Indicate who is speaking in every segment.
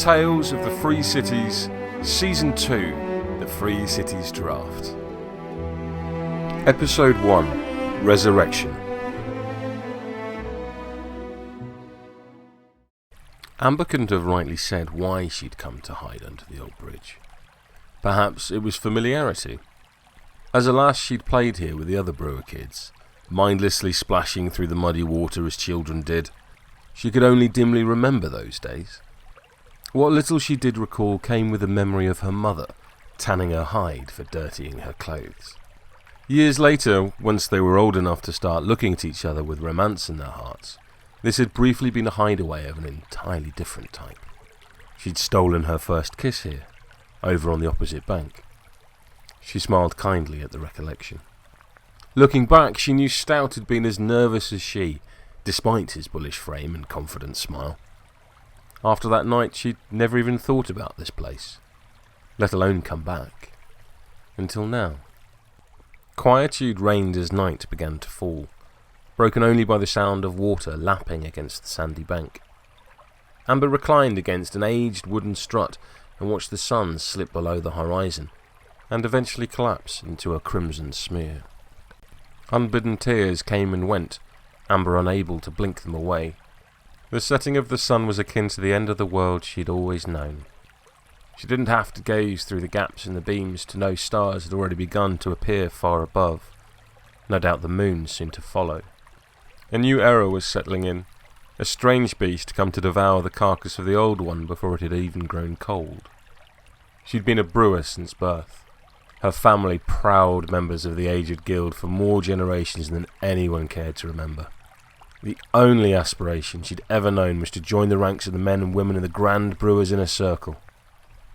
Speaker 1: Tales of the Free Cities, Season 2, The Free Cities Draft. Episode 1, Resurrection. Amber couldn't have rightly said why she'd come to hide under the old bridge. Perhaps it was familiarity. As a lass, she'd played here with the other Brewer kids, mindlessly splashing through the muddy water as children did. She could only dimly remember those days. What little she did recall came with a memory of her mother tanning her hide for dirtying her clothes. Years later, once they were old enough to start looking at each other with romance in their hearts, this had briefly been a hideaway of an entirely different type. She'd stolen her first kiss here, over on the opposite bank. She smiled kindly at the recollection. Looking back, she knew Stout had been as nervous as she, despite his bullish frame and confident smile. After that night, she'd never even thought about this place, let alone come back. Until now. Quietude reigned as night began to fall, broken only by the sound of water lapping against the sandy bank. Amber reclined against an aged wooden strut and watched the sun slip below the horizon, and eventually collapse into a crimson smear. Unbidden tears came and went, Amber unable to blink them away. The setting of the sun was akin to the end of the world she'd always known. She didn't have to gaze through the gaps in the beams to know stars had already begun to appear far above. No doubt the moon soon to follow. A new era was settling in, a strange beast come to devour the carcass of the old one before it had even grown cold. She'd been a brewer since birth, her family proud members of the Aged Guild for more generations than anyone cared to remember. The only aspiration she'd ever known was to join the ranks of the men and women in the Grand Brewers Inner Circle.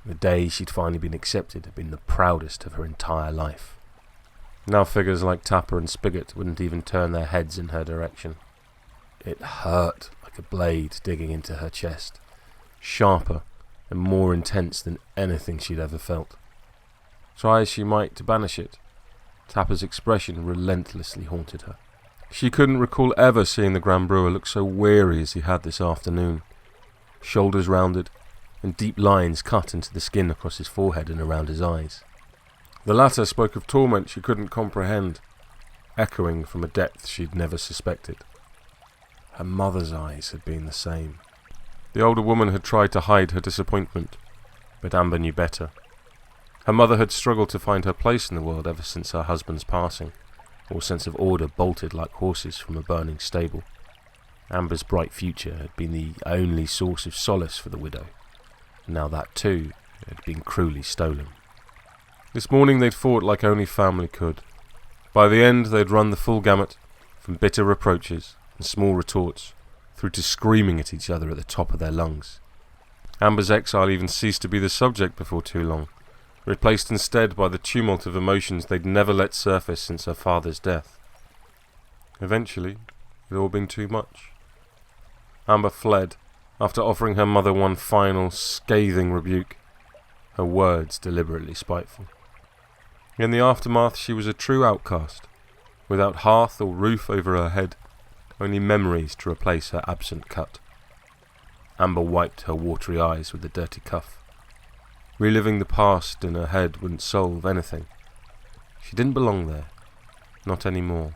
Speaker 1: The day she'd finally been accepted had been the proudest of her entire life. Now figures like Tapper and Spigot wouldn't even turn their heads in her direction. It hurt like a blade digging into her chest, sharper and more intense than anything she'd ever felt. Try as she might to banish it, Tapper's expression relentlessly haunted her. She couldn't recall ever seeing the Grand Brewer look so weary as he had this afternoon. Shoulders rounded, and deep lines cut into the skin across his forehead and around his eyes. The latter spoke of torment she couldn't comprehend, echoing from a depth she'd never suspected. Her mother's eyes had been the same. The older woman had tried to hide her disappointment, but Amber knew better. Her mother had struggled to find her place in the world ever since her husband's passing. All sense of order bolted like horses from a burning stable. Amber's bright future had been the only source of solace for the widow, and now that too had been cruelly stolen. This morning they'd fought like only family could. By the end they'd run the full gamut, from bitter reproaches and small retorts, through to screaming at each other at the top of their lungs. Amber's exile even ceased to be the subject before too long, replaced instead by the tumult of emotions they'd never let surface since her father's death. Eventually, it had all been too much. Amber fled, after offering her mother one final, scathing rebuke, her words deliberately spiteful. In the aftermath, she was a true outcast, without hearth or roof over her head, only memories to replace her absent cut. Amber wiped her watery eyes with a dirty cuff. Reliving the past in her head wouldn't solve anything. She didn't belong there, not anymore,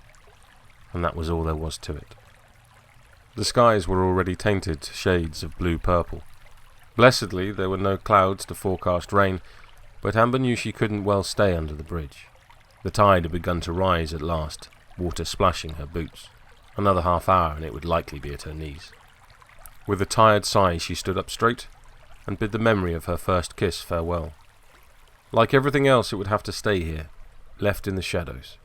Speaker 1: and that was all there was to it. The skies were already tainted to shades of blue-purple. Blessedly, there were no clouds to forecast rain, but Amber knew she couldn't well stay under the bridge. The tide had begun to rise at last, water splashing her boots. Another half hour and it would likely be at her knees. With a tired sigh, she stood up straight and bid the memory of her first kiss farewell. Like everything else, it would have to stay here, left in the shadows.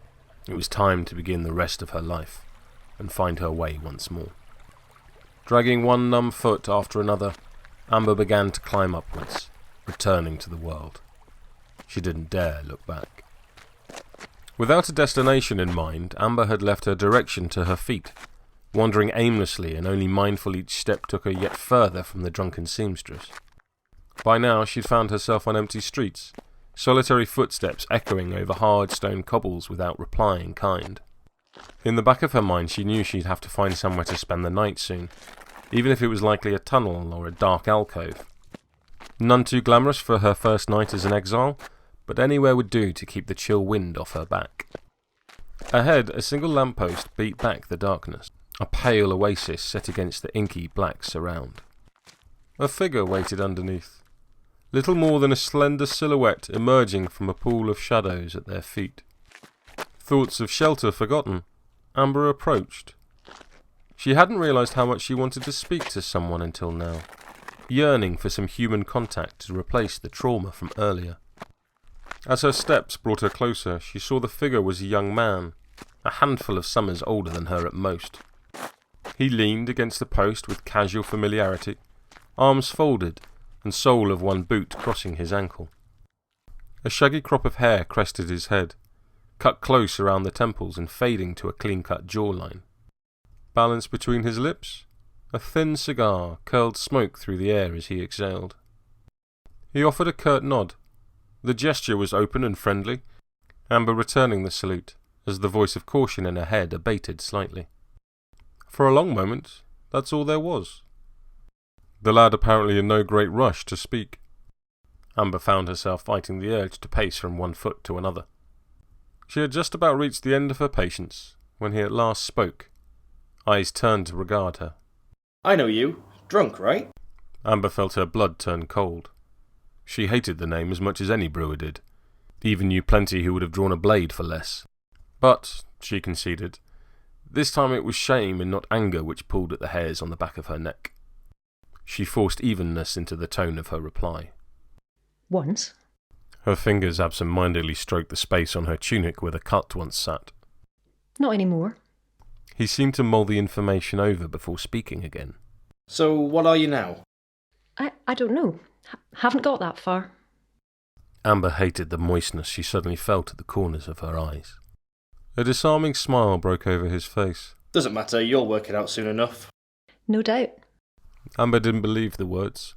Speaker 1: It was time to begin the rest of her life, and find her way once more. Dragging one numb foot after another, Amber began to climb upwards, returning to the world. She didn't dare look back. Without a destination in mind, Amber had left her direction to her feet, wandering aimlessly and only mindful each step took her yet further from the drunken seamstress. By now she'd found herself on empty streets, solitary footsteps echoing over hard stone cobbles without reply in kind. In the back of her mind she knew she'd have to find somewhere to spend the night soon, even if it was likely a tunnel or a dark alcove. None too glamorous for her first night as an exile, but anywhere would do to keep the chill wind off her back. Ahead, a single lamppost beat back the darkness, a pale oasis set against the inky black surround. A figure waited underneath, little more than a slender silhouette emerging from a pool of shadows at their feet. Thoughts of shelter forgotten, Amber approached. She hadn't realised how much she wanted to speak to someone until now, yearning for some human contact to replace the trauma from earlier. As her steps brought her closer, she saw the figure was a young man, a handful of summers older than her at most. He leaned against the post with casual familiarity, arms folded and sole of one boot crossing his ankle. A shaggy crop of hair crested his head, cut close around the temples and fading to a clean-cut jawline. Balanced between his lips, a thin cigar curled smoke through the air as he exhaled. He offered a curt nod. The gesture was open and friendly, Amber returning the salute, as the voice of caution in her head abated slightly. For a long moment, that's all there was. The lad apparently in no great rush to speak. Amber found herself fighting the urge to pace from one foot to another. She had just about reached the end of her patience, when he at last spoke. Eyes turned to regard her.
Speaker 2: I know you. Drunk, right?
Speaker 1: Amber felt her blood turn cold. She hated the name as much as any brewer did. Even knew plenty who would have drawn a blade for less. But, she conceded, this time it was shame and not anger which pulled at the hairs on the back of her neck. She forced evenness into the tone of her reply.
Speaker 3: Once.
Speaker 1: Her fingers absent-mindedly stroked the space on her tunic where the cut once sat.
Speaker 3: Not anymore.
Speaker 1: He seemed to mull the information over before speaking again.
Speaker 2: So, what are you now?
Speaker 3: I don't know. Haven't got that far.
Speaker 1: Amber hated the moistness she suddenly felt at the corners of her eyes. A disarming smile broke over his face.
Speaker 2: Doesn't matter, you'll work it out soon enough.
Speaker 3: No doubt.
Speaker 1: Amber didn't believe the words.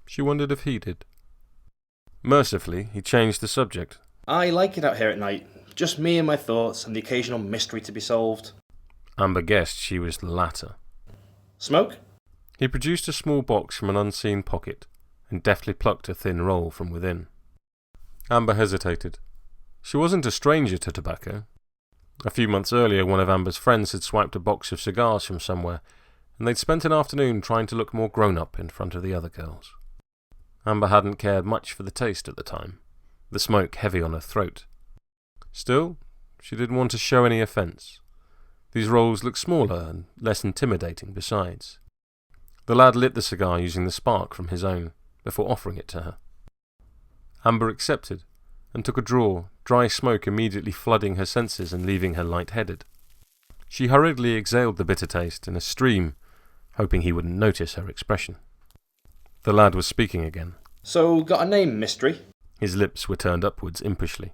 Speaker 1: She wondered if he did. Mercifully, he changed the subject.
Speaker 2: I like it out here at night. Just me and my thoughts, and the occasional mystery to be solved.
Speaker 1: Amber guessed she was the latter.
Speaker 2: Smoke?
Speaker 1: He produced a small box from an unseen pocket, and deftly plucked a thin roll from within. Amber hesitated. She wasn't a stranger to tobacco. A few months earlier, one of Amber's friends had swiped a box of cigars from somewhere, and they'd spent an afternoon trying to look more grown-up in front of the other girls. Amber hadn't cared much for the taste at the time, the smoke heavy on her throat. Still, she didn't want to show any offence. These rolls looked smaller and less intimidating besides. The lad lit the cigar using the spark from his own, before offering it to her. Amber accepted, and took a draw, dry smoke immediately flooding her senses and leaving her light-headed. She hurriedly exhaled the bitter taste in a stream, hoping he wouldn't notice her expression. The lad was speaking again.
Speaker 2: So, got a name, mystery?
Speaker 1: His lips were turned upwards impishly.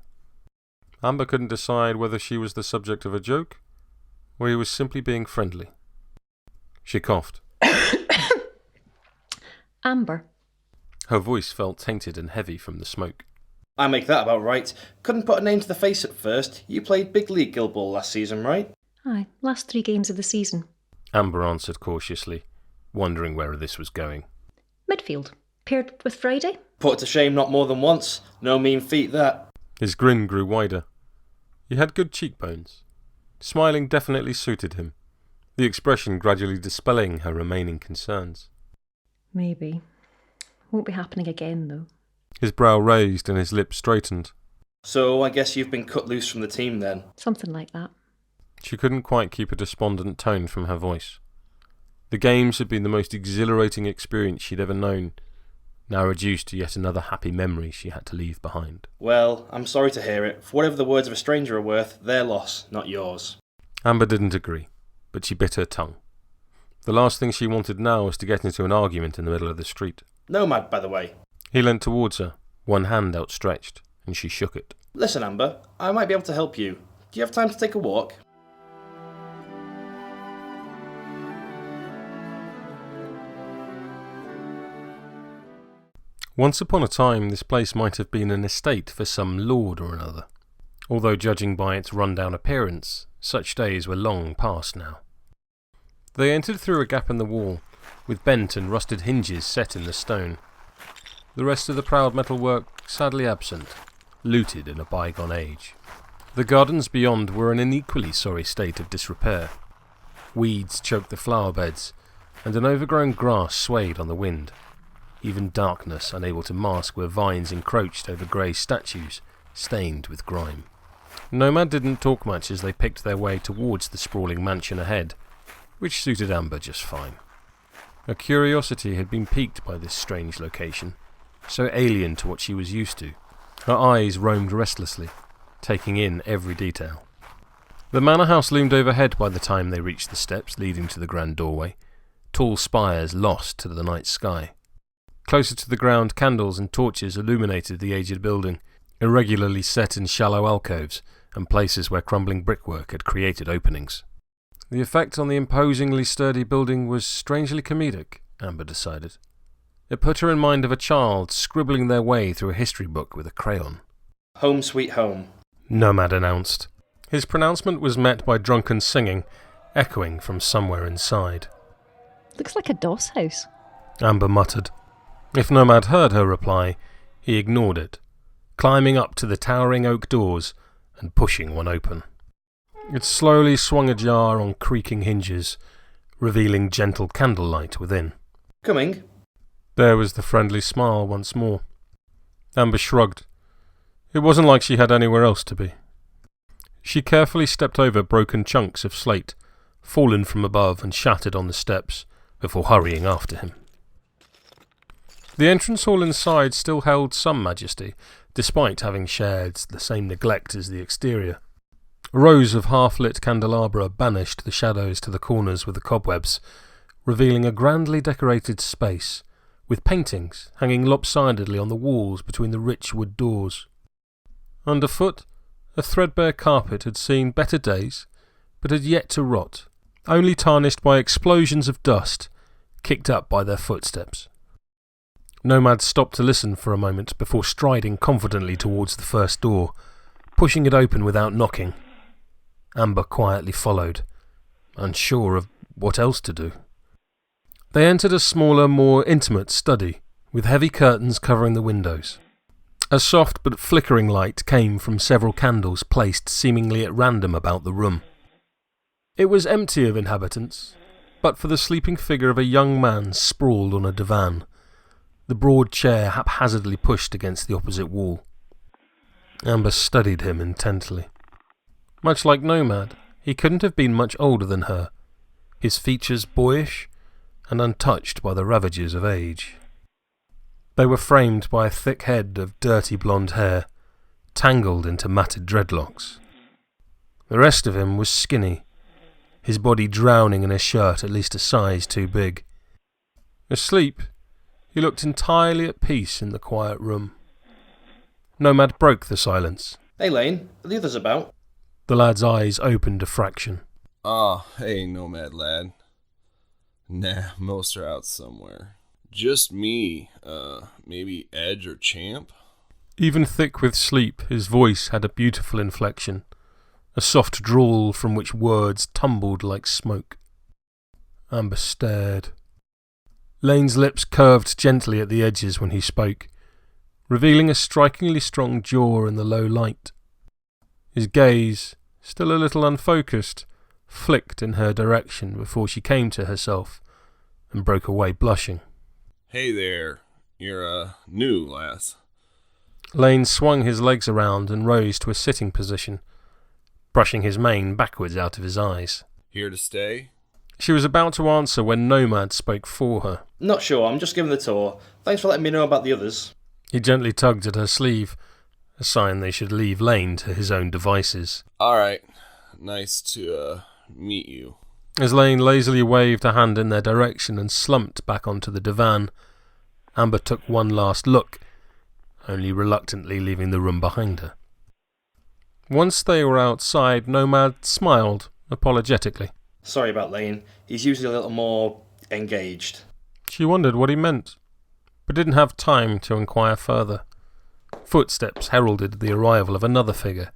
Speaker 1: Amber couldn't decide whether she was the subject of a joke, or he was simply being friendly. She coughed.
Speaker 3: Amber.
Speaker 1: Her voice felt tainted and heavy from the smoke.
Speaker 2: I make that about right. Couldn't put a name to the face at first. You played Big League Guild Ball last season, right?
Speaker 3: Aye, last 3 games of the season.
Speaker 1: Amber answered cautiously, wondering where this was going.
Speaker 3: Midfield. Paired with Friday?
Speaker 2: Put to shame not more than once. No mean feat, that.
Speaker 1: His grin grew wider. He had good cheekbones. Smiling definitely suited him, the expression gradually dispelling her remaining concerns.
Speaker 3: Maybe. Won't be happening again, though.
Speaker 1: His brow raised and his lips straightened.
Speaker 2: So I guess you've been cut loose from the team then?
Speaker 3: Something like that.
Speaker 1: She couldn't quite keep a despondent tone from her voice. The games had been the most exhilarating experience she'd ever known, now reduced to yet another happy memory she had to leave behind.
Speaker 2: Well, I'm sorry to hear it. For whatever the words of a stranger are worth, their loss, not yours.
Speaker 1: Amber didn't agree, but she bit her tongue. The last thing she wanted now was to get into an argument in the middle of the street.
Speaker 2: Nomad, by the way.
Speaker 1: He leant towards her, one hand outstretched, and she shook it.
Speaker 2: Listen, Amber, I might be able to help you. Do you have time to take a walk?
Speaker 1: Once upon a time, this place might have been an estate for some lord or another, although judging by its run-down appearance, such days were long past now. They entered through a gap in the wall, with bent and rusted hinges set in the stone. the rest of the proud metalwork sadly absent, looted in a bygone age. The gardens beyond were in an equally sorry state of disrepair. Weeds choked the flower beds, and an overgrown grass swayed on the wind. Even darkness unable to mask where vines encroached over grey statues, stained with grime. Nomad didn't talk much as they picked their way towards the sprawling mansion ahead, which suited Amber just fine. Her curiosity had been piqued by this strange location, so alien to what she was used to. Her eyes roamed restlessly, taking in every detail. The manor house loomed overhead by the time they reached the steps leading to the grand doorway, tall spires lost to the night sky. Closer to the ground, candles and torches illuminated the aged building, irregularly set in shallow alcoves and places where crumbling brickwork had created openings. The effect on the imposingly sturdy building was strangely comedic, Amber decided. It put her in mind of a child scribbling their way through a history book with a crayon.
Speaker 2: Home sweet home,
Speaker 1: Nomad announced. His pronouncement was met by drunken singing, echoing from somewhere inside.
Speaker 3: Looks like a doss house.
Speaker 1: Amber muttered. If Nomad heard her reply, he ignored it, climbing up to the towering oak doors and pushing one open. It slowly swung ajar on creaking hinges, revealing gentle candlelight within.
Speaker 2: Coming.
Speaker 1: There was the friendly smile once more. Amber shrugged. It wasn't like she had anywhere else to be. She carefully stepped over broken chunks of slate, fallen from above and shattered on the steps, before hurrying after him. The entrance hall inside still held some majesty, despite having shared the same neglect as the exterior. Rows of half-lit candelabra banished the shadows to the corners with the cobwebs, revealing a grandly decorated space, with paintings hanging lopsidedly on the walls between the rich wood doors. Underfoot, a threadbare carpet had seen better days, but had yet to rot, only tarnished by explosions of dust, kicked up by their footsteps. Nomad stopped to listen for a moment before striding confidently towards the first door, pushing it open without knocking. Amber quietly followed, unsure of what else to do. They entered a smaller, more intimate study, with heavy curtains covering the windows. A soft but flickering light came from several candles placed seemingly at random about the room. It was empty of inhabitants, but for the sleeping figure of a young man sprawled on a divan, the broad chair haphazardly pushed against the opposite wall. Amber studied him intently. Much like Nomad, he couldn't have been much older than her, his features boyish and untouched by the ravages of age. They were framed by a thick head of dirty blonde hair, tangled into matted dreadlocks. The rest of him was skinny, his body drowning in a shirt at least a size too big. Asleep, he looked entirely at peace in the quiet room. Nomad broke the silence.
Speaker 2: Hey Lane, are the others about?
Speaker 1: The lad's eyes opened a fraction.
Speaker 4: Hey, Nomad lad. Nah, most are out somewhere. Just me, maybe Edge or Champ?
Speaker 1: Even thick with sleep, his voice had a beautiful inflection, a soft drawl from which words tumbled like smoke. Amber stared. Lane's lips curved gently at the edges when he spoke, revealing a strikingly strong jaw in the low light. His gaze, still a little unfocused, flicked in her direction before she came to herself and broke away blushing.
Speaker 4: Hey there, you're, new, lass.
Speaker 1: Lane swung his legs around and rose to a sitting position, brushing his mane backwards out of his eyes.
Speaker 4: Here to stay?
Speaker 1: She was about to answer when Nomad spoke for her.
Speaker 2: Not sure, I'm just giving the tour. Thanks for letting me know about the others.
Speaker 1: He gently tugged at her sleeve, a sign they should leave Lane to his own devices.
Speaker 4: Alright, nice to, meet you.
Speaker 1: As Lane lazily waved a hand in their direction and slumped back onto the divan, Amber took one last look, only reluctantly leaving the room behind her. Once they were outside, Nomad smiled apologetically.
Speaker 2: Sorry about Lane, he's usually a little more engaged.
Speaker 1: She wondered what he meant, but didn't have time to inquire further. Footsteps heralded the arrival of another figure,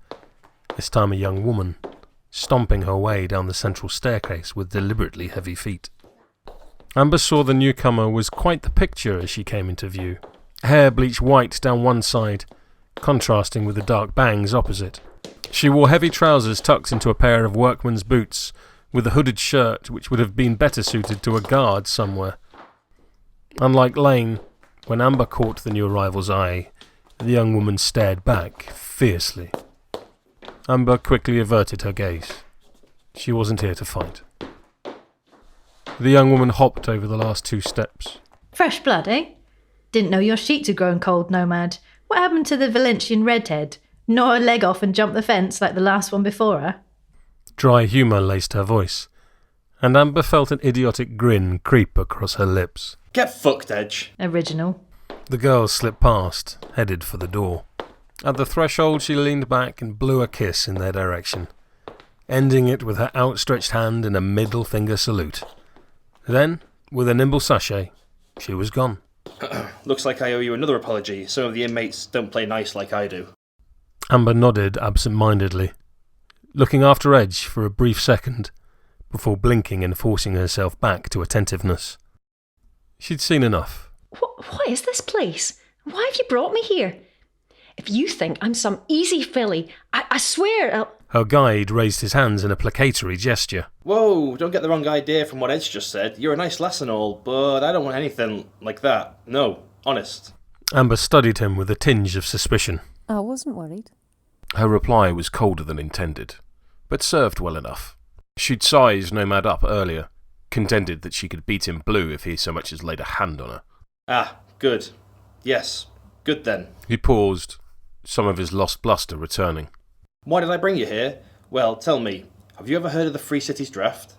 Speaker 1: this time a young woman, stomping her way down the central staircase with deliberately heavy feet. Amber saw the newcomer was quite the picture as she came into view. hair bleached white down one side, contrasting with the dark bangs opposite. She wore heavy trousers tucked into a pair of workman's boots, with a hooded shirt which would have been better suited to a guard somewhere. Unlike Lane, when Amber caught the new arrival's eye, the young woman stared back fiercely. Amber quickly averted her gaze. She wasn't here to fight. The young woman hopped over the last 2 steps.
Speaker 5: Fresh blood, eh? Didn't know your sheets had grown cold, Nomad. What happened to the Valencian redhead? Gnaw her leg off and jump the fence like the last one before her?
Speaker 1: Dry humour laced her voice, and Amber felt an idiotic grin creep across her lips.
Speaker 2: Get fucked, Edge.
Speaker 5: Original.
Speaker 1: The girl slipped past, headed for the door. At the threshold she leaned back and blew a kiss in their direction, ending it with her outstretched hand in a middle finger salute. Then, with a nimble sachet, she was gone.
Speaker 2: Looks like I owe you another apology. Some of the inmates don't play nice like I do.
Speaker 1: Amber nodded absent-mindedly, looking after Edge for a brief second, before blinking and forcing herself back to attentiveness. She'd seen enough.
Speaker 3: What is this place? Why have you brought me here? If you think I'm some easy filly, I swear I'll...
Speaker 1: Her guide raised his hands in a placatory gesture.
Speaker 2: Whoa, don't get the wrong idea from what Edge just said. You're a nice lass and all, but I don't want anything like that. No, honest.
Speaker 1: Amber studied him with a tinge of suspicion.
Speaker 6: I wasn't worried.
Speaker 1: Her reply was colder than intended, but served well enough. She'd sized Nomad up earlier, contended that she could beat him blue if he so much as laid a hand on her.
Speaker 2: Ah, good. Yes, good then.
Speaker 1: He paused, some of his lost bluster returning.
Speaker 2: Why did I bring you here? Well, tell me, have you ever heard of the Free Cities Draft?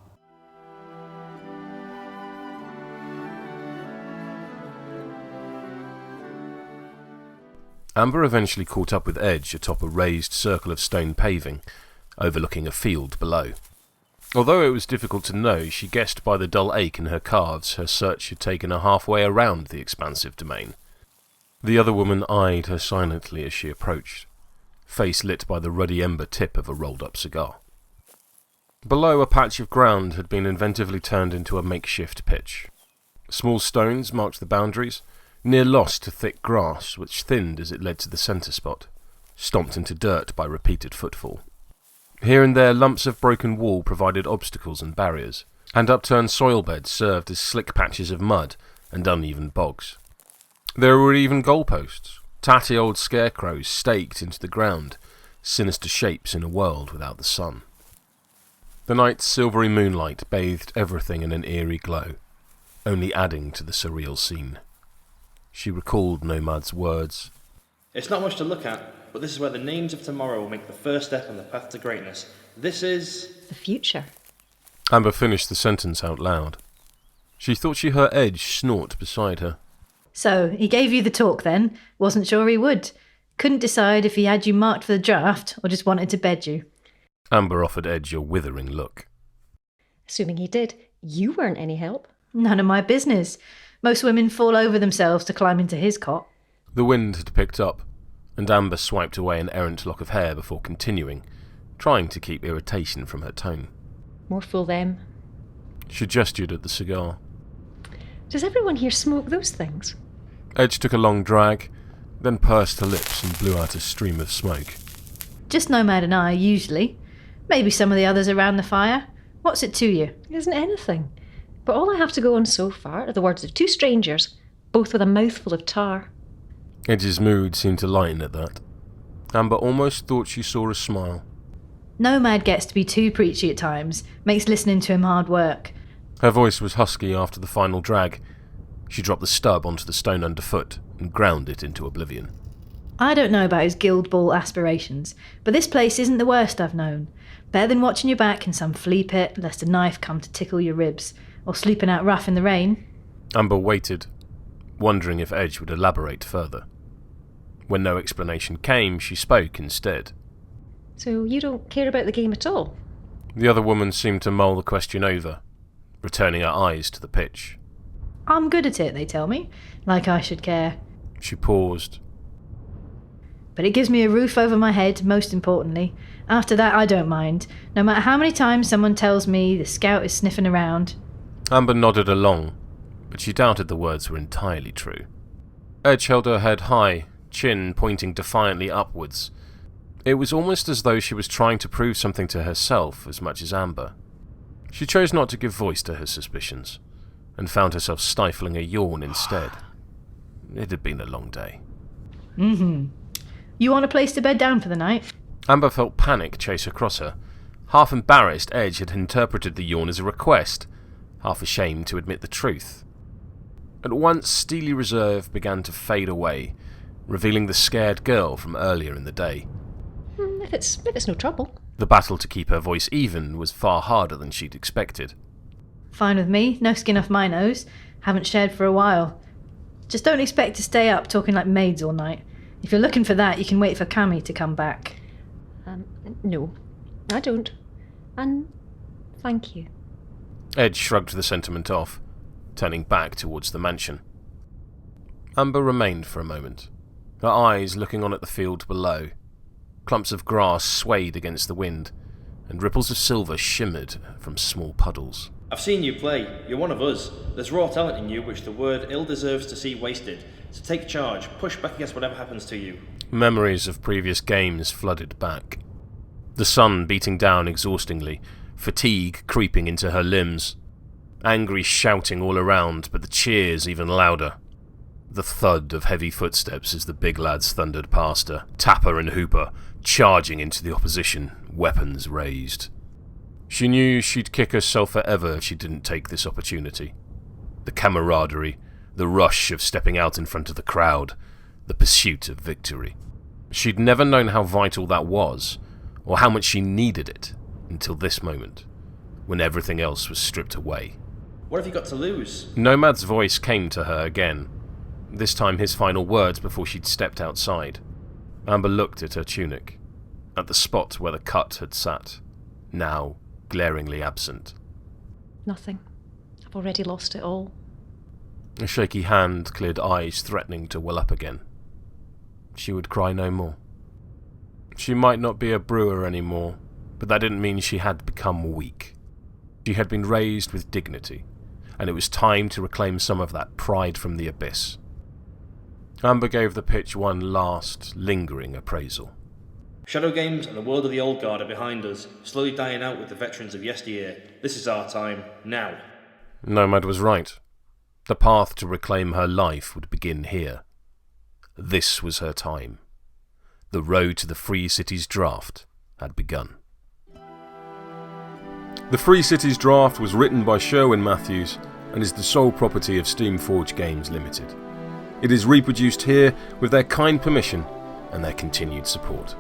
Speaker 1: Amber eventually caught up with Edge atop a raised circle of stone paving, overlooking a field below. Although it was difficult to know, she guessed by the dull ache in her calves her search had taken her halfway around the expansive domain. The other woman eyed her silently as she approached, face lit by the ruddy ember tip of a rolled-up cigar. Below, a patch of ground had been inventively turned into a makeshift pitch. Small stones marked the boundaries, near lost to thick grass which thinned as it led to the centre spot, stomped into dirt by repeated footfall. Here and there lumps of broken wall provided obstacles and barriers, and upturned soil beds served as slick patches of mud and uneven bogs. There were even goalposts, tatty old scarecrows staked into the ground, sinister shapes in a world without the sun. The night's silvery moonlight bathed everything in an eerie glow, only adding to the surreal scene. She recalled Nomad's words.
Speaker 2: It's not much to look at, but this is where the names of tomorrow will make the first step on the path to greatness. This is...
Speaker 3: The future.
Speaker 1: Amber finished the sentence out loud. She thought she heard Edge snort beside her.
Speaker 5: So, he gave you the talk then? Wasn't sure he would. Couldn't decide if he had you marked for the draft or just wanted to bed you.
Speaker 1: Amber offered Edge a withering look.
Speaker 3: Assuming he did, you weren't any help.
Speaker 5: None of my business. Most women fall over themselves to climb into his cot.
Speaker 1: The wind had picked up, and Amber swiped away an errant lock of hair before continuing, trying to keep irritation from her tone.
Speaker 3: More fool them.
Speaker 1: She gestured at the cigar.
Speaker 3: Does everyone here smoke those things?
Speaker 1: Edge took a long drag, then pursed her lips and blew out a stream of smoke.
Speaker 5: Just Nomad and I, usually. Maybe some of the others around the fire. What's it to you?
Speaker 3: It isn't anything. But all I have to go on so far are the words of 2 strangers, both with a mouthful of tar.
Speaker 1: Edge's mood seemed to lighten at that. Amber almost thought she saw a smile.
Speaker 5: Nomad gets to be too preachy at times, makes listening to him hard work.
Speaker 1: Her voice was husky after the final drag. She dropped the stub onto the stone underfoot and ground it into oblivion.
Speaker 5: I don't know about his guild ball aspirations, but this place isn't the worst I've known. Better than watching your back in some flea pit lest a knife come to tickle your ribs, or sleeping out rough in the rain.
Speaker 1: Amber waited, wondering if Edge would elaborate further. When no explanation came, she spoke instead.
Speaker 3: So you don't care about the game at all?
Speaker 1: The other woman seemed to mull the question over, returning her eyes to the pitch.
Speaker 5: I'm good at it, they tell me. Like I should care.
Speaker 1: She paused.
Speaker 5: But it gives me a roof over my head, most importantly. After that, I don't mind. No matter how many times someone tells me the scout is sniffing around.
Speaker 1: Amber nodded along, but she doubted the words were entirely true. Edge held her head high, chin pointing defiantly upwards. It was almost as though she was trying to prove something to herself as much as Amber. She chose not to give voice to her suspicions, and found herself stifling a yawn instead. It had been a long day.
Speaker 5: You want a place to bed down for the night?
Speaker 1: Amber felt panic chase across her. Half embarrassed, Edge had interpreted the yawn as a request, half ashamed to admit the truth. At once, steely reserve began to fade away, revealing the scared girl from earlier in the day.
Speaker 3: If it's no trouble.
Speaker 1: The battle to keep her voice even was far harder than she'd expected.
Speaker 5: Fine with me, no skin off my nose. Haven't shared for a while. Just don't expect to stay up talking like maids all night. If you're looking for that, you can wait for Cammy to come back.
Speaker 3: No, I don't. And thank you.
Speaker 1: Edge shrugged the sentiment off, turning back towards the mansion. Amber remained for a moment, her eyes looking on at the field below. Clumps of grass swayed against the wind, and ripples of silver shimmered from small puddles.
Speaker 2: I've seen you play. You're one of us. There's raw talent in you which the word ill deserves to see wasted. So take charge, push back against whatever happens to you.
Speaker 1: Memories of previous games flooded back. The sun beating down exhaustingly, fatigue creeping into her limbs. Angry shouting all around, but the cheers even louder. The thud of heavy footsteps as the big lads thundered past her, Tapper and Hooper charging into the opposition, weapons raised. She knew she'd kick herself forever if she didn't take this opportunity. The camaraderie, the rush of stepping out in front of the crowd, the pursuit of victory. She'd never known how vital that was, or how much she needed it, until this moment, when everything else was stripped away.
Speaker 2: What have you got to lose?
Speaker 1: Nomad's voice came to her again, this time his final words before she'd stepped outside. Amber looked at her tunic, at the spot where the cut had sat, now glaringly absent.
Speaker 3: Nothing. I've already lost it all.
Speaker 1: A shaky hand cleared eyes threatening to well up again. She would cry no more. She might not be a brewer anymore, but that didn't mean she had become weak. She had been raised with dignity, and it was time to reclaim some of that pride from the abyss. Amber gave the pitch one last, lingering appraisal.
Speaker 2: Shadow games and the world of the old guard are behind us, slowly dying out with the veterans of yesteryear. This is our time, now.
Speaker 1: Nomad was right. The path to reclaim her life would begin here. This was her time. The road to the Free Cities Draft had begun. The Free Cities Draft was written by Sherwin Matthews and is the sole property of Steamforge Games Limited. It is reproduced here with their kind permission and their continued support.